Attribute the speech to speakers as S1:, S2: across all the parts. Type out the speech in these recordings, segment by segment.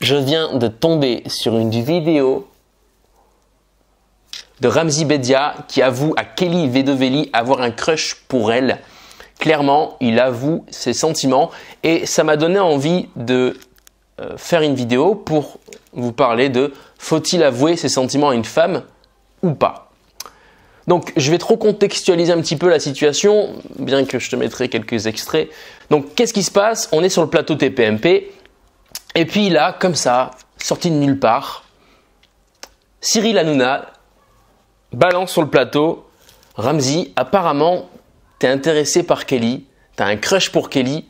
S1: Je viens de tomber sur une vidéo de Ramzy Bedia qui avoue à Kelly Vedovelli avoir un crush pour elle. Clairement, il avoue ses sentiments et ça m'a donné envie de faire une vidéo pour vous parler de faut-il avouer ses sentiments à une femme ou pas. Donc, je vais trop contextualiser un petit peu la situation, bien que je te mettrai quelques extraits. Donc, qu'est-ce qui se passe? On est sur le plateau TPMP. Et puis là, comme ça, sorti de nulle part, Cyril Hanouna balance sur le plateau. Ramzy, apparemment, t'es intéressé par Kelly, t'as un crush pour Kelly.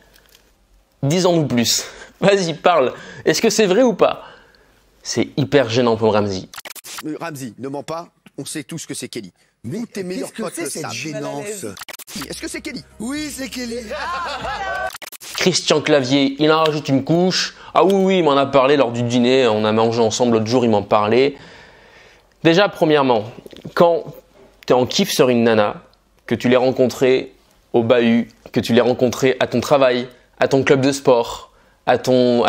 S1: Dis-en-nous plus. Vas-y, parle. Est-ce que c'est vrai ou pas? C'est hyper gênant pour Ramzy.
S2: Ramzy, ne mens pas, on sait tous que c'est Kelly.
S3: Mais
S2: tes meilleurs potes
S3: c'est
S2: le
S3: cette
S2: savent.
S3: gênance?
S2: Est-ce que c'est Kelly?
S3: Oui, c'est Kelly.
S1: Christian Clavier, il en rajoute une couche. Ah oui, il m'en a parlé lors du dîner, on a mangé ensemble l'autre jour, il m'en parlait. Déjà, premièrement, quand tu es en kiff sur une nana, que tu l'aies rencontrée au bahut, que tu l'aies rencontrée à ton travail, à ton club de sport, à ton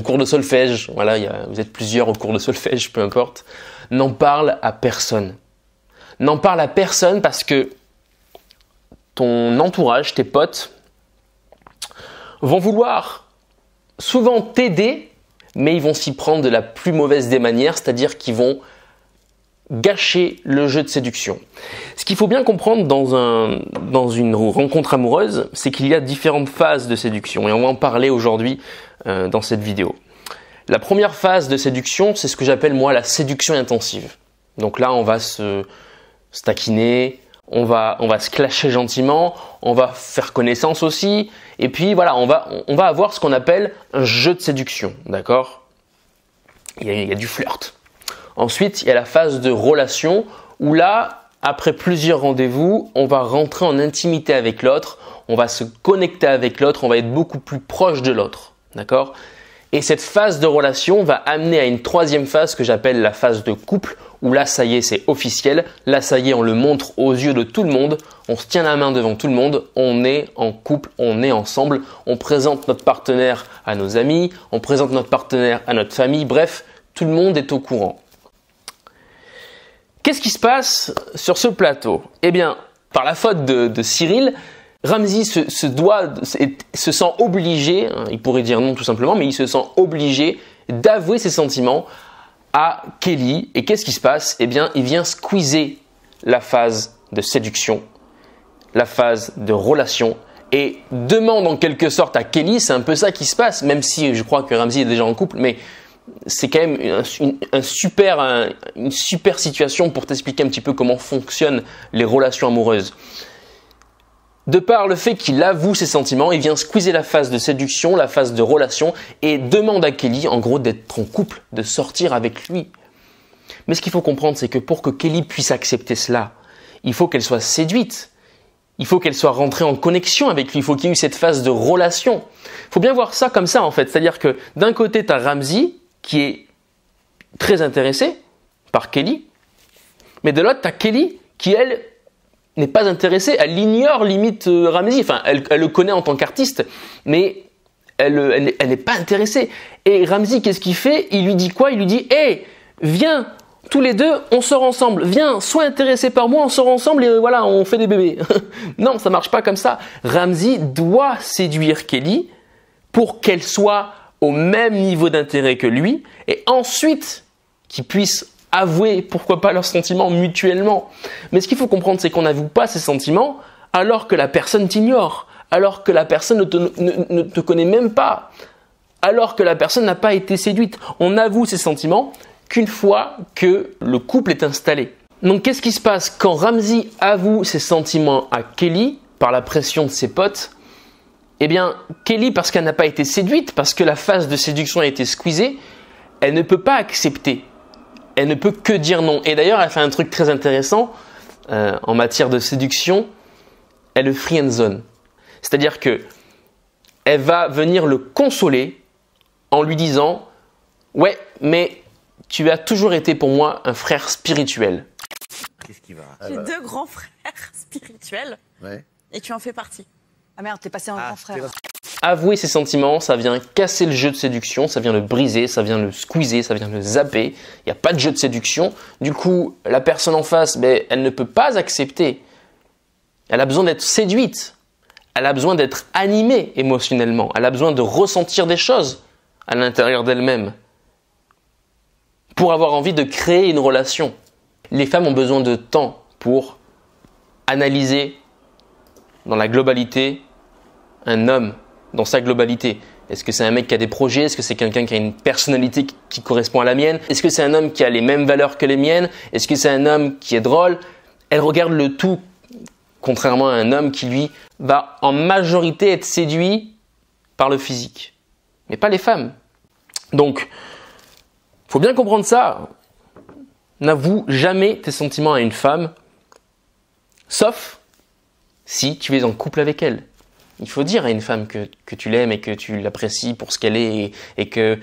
S1: cours de solfège, voilà, vous êtes plusieurs au cours de solfège, peu importe, n'en parle à personne. N'en parle à personne parce que ton entourage, tes potes, vont vouloir souvent t'aider, mais ils vont s'y prendre de la plus mauvaise des manières, c'est-à-dire qu'ils vont gâcher le jeu de séduction. Ce qu'il faut bien comprendre dans une rencontre amoureuse, c'est qu'il y a différentes phases de séduction et on va en parler aujourd'hui dans cette vidéo. La première phase de séduction, c'est ce que j'appelle moi la séduction intensive. Donc là, on va se taquiner, on va se clasher gentiment, on va faire connaissance aussi, et puis voilà, on va avoir ce qu'on appelle un jeu de séduction, d'accord? Il y a du flirt. Ensuite, il y a la phase de relation où là, après plusieurs rendez-vous, on va rentrer en intimité avec l'autre, on va se connecter avec l'autre, on va être beaucoup plus proche de l'autre, d'accord? Et cette phase de relation va amener à une troisième phase que j'appelle la phase de couple, où là, ça y est, c'est officiel. Là, ça y est, on le montre aux yeux de tout le monde. On se tient la main devant tout le monde. On est en couple, on est ensemble. On présente notre partenaire à nos amis. On présente notre partenaire à notre famille. Bref, tout le monde est au courant. Qu'est-ce qui se passe sur ce plateau? Eh bien, par la faute de Cyril, Ramzy se sent obligé, il pourrait dire non tout simplement, mais il se sent obligé d'avouer ses sentiments à Kelly. Et qu'est-ce qui se passe? Eh bien, il vient squeezer la phase de séduction, la phase de relation et demande en quelque sorte à Kelly, c'est un peu ça qui se passe, même si je crois que Ramzy est déjà en couple, mais c'est quand même une super situation pour t'expliquer un petit peu comment fonctionnent les relations amoureuses. De par le fait qu'il avoue ses sentiments, il vient squeezer la phase de séduction, la phase de relation et demande à Kelly, en gros, d'être en couple, de sortir avec lui. Mais ce qu'il faut comprendre, c'est que pour que Kelly puisse accepter cela, il faut qu'elle soit séduite. Il faut qu'elle soit rentrée en connexion avec lui. Il faut qu'il y ait eu cette phase de relation. Il faut bien voir ça comme ça, en fait. C'est-à-dire que d'un côté, tu as Ramzy qui est très intéressé par Kelly, mais de l'autre, tu as Kelly qui, elle, n'est pas intéressée, elle ignore limite Ramzy, enfin elle le connaît en tant qu'artiste, mais elle n'est pas intéressée. Et Ramzy, qu'est-ce qu'il fait? Il lui dit quoi? Il lui dit hey, viens, tous les deux, on sort ensemble, viens, sois intéressé par moi, on sort ensemble et voilà, on fait des bébés. Non, ça marche pas comme ça. Ramzy doit séduire Kelly pour qu'elle soit au même niveau d'intérêt que lui et ensuite qu'il puisse avouer, pourquoi pas, leurs sentiments mutuellement. Mais ce qu'il faut comprendre, c'est qu'on n'avoue pas ses sentiments alors que la personne t'ignore, alors que la personne ne te connaît même pas, alors que la personne n'a pas été séduite. On avoue ses sentiments qu'une fois que le couple est installé. Donc qu'est-ce qui se passe quand Ramzy avoue ses sentiments à Kelly par la pression de ses potes? Eh bien, Kelly, parce qu'elle n'a pas été séduite, parce que la phase de séduction a été squeezée, elle ne peut pas accepter. Elle ne peut que dire non. Et d'ailleurs, elle fait un truc très intéressant en matière de séduction. Elle le friendzone. C'est-à-dire que elle va venir le consoler en lui disant « Ouais, mais tu as toujours été pour moi un frère spirituel. »
S3: Qu'est-ce qui va?
S4: J'ai deux grands frères spirituels
S3: Ouais.
S4: et tu en fais partie.
S5: Ah merde, t'es passé en grand frère.
S1: Avouer ses sentiments, ça vient casser le jeu de séduction, ça vient le briser, ça vient le squeezer, ça vient le zapper. Il n'y a pas de jeu de séduction. Du coup, la personne en face, elle ne peut pas accepter. Elle a besoin d'être séduite. Elle a besoin d'être animée émotionnellement. Elle a besoin de ressentir des choses à l'intérieur d'elle-même pour avoir envie de créer une relation. Les femmes ont besoin de temps pour analyser dans la globalité un homme dans sa globalité. Est-ce que c'est un mec qui a des projets? Est-ce que c'est quelqu'un qui a une personnalité qui correspond à la mienne? Est-ce que c'est un homme qui a les mêmes valeurs que les miennes? Est-ce que c'est un homme qui est drôle? Elle regarde le tout, contrairement à un homme qui, lui, va en majorité être séduit par le physique. Mais pas les femmes. Donc, faut bien comprendre ça. N'avoue jamais tes sentiments à une femme, sauf si tu es en couple avec elle. Il faut dire à une femme que tu l'aimes et que tu l'apprécies pour ce qu'elle est et que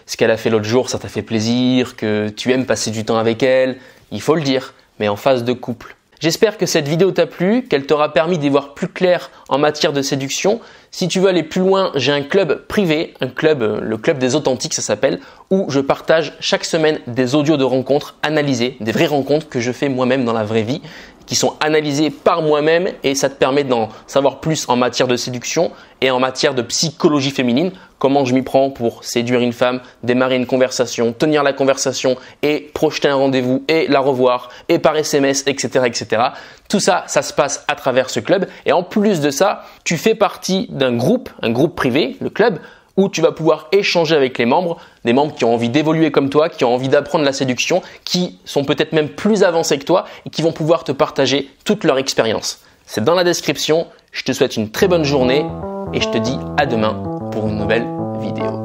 S1: ce qu'elle a fait l'autre jour, ça t'a fait plaisir, que tu aimes passer du temps avec elle. Il faut le dire, mais en phase de couple. J'espère que cette vidéo t'a plu, qu'elle t'aura permis d'y voir plus clair en matière de séduction. Si tu veux aller plus loin, j'ai un club privé, le club des authentiques ça s'appelle, où je partage chaque semaine des audios de rencontres analysées, des vraies rencontres que je fais moi-même dans la vraie vie, qui sont analysées par moi-même et ça te permet d'en savoir plus en matière de séduction et en matière de psychologie féminine, comment je m'y prends pour séduire une femme, démarrer une conversation, tenir la conversation et projeter un rendez-vous et la revoir et par SMS, etc., etc. Tout ça, ça se passe à travers ce club et en plus de ça, tu fais partie d'un groupe, un groupe privé, le club, où tu vas pouvoir échanger avec les membres, des membres qui ont envie d'évoluer comme toi, qui ont envie d'apprendre la séduction, qui sont peut-être même plus avancés que toi et qui vont pouvoir te partager toute leur expérience. C'est dans la description. Je te souhaite une très bonne journée et je te dis à demain pour une nouvelle vidéo.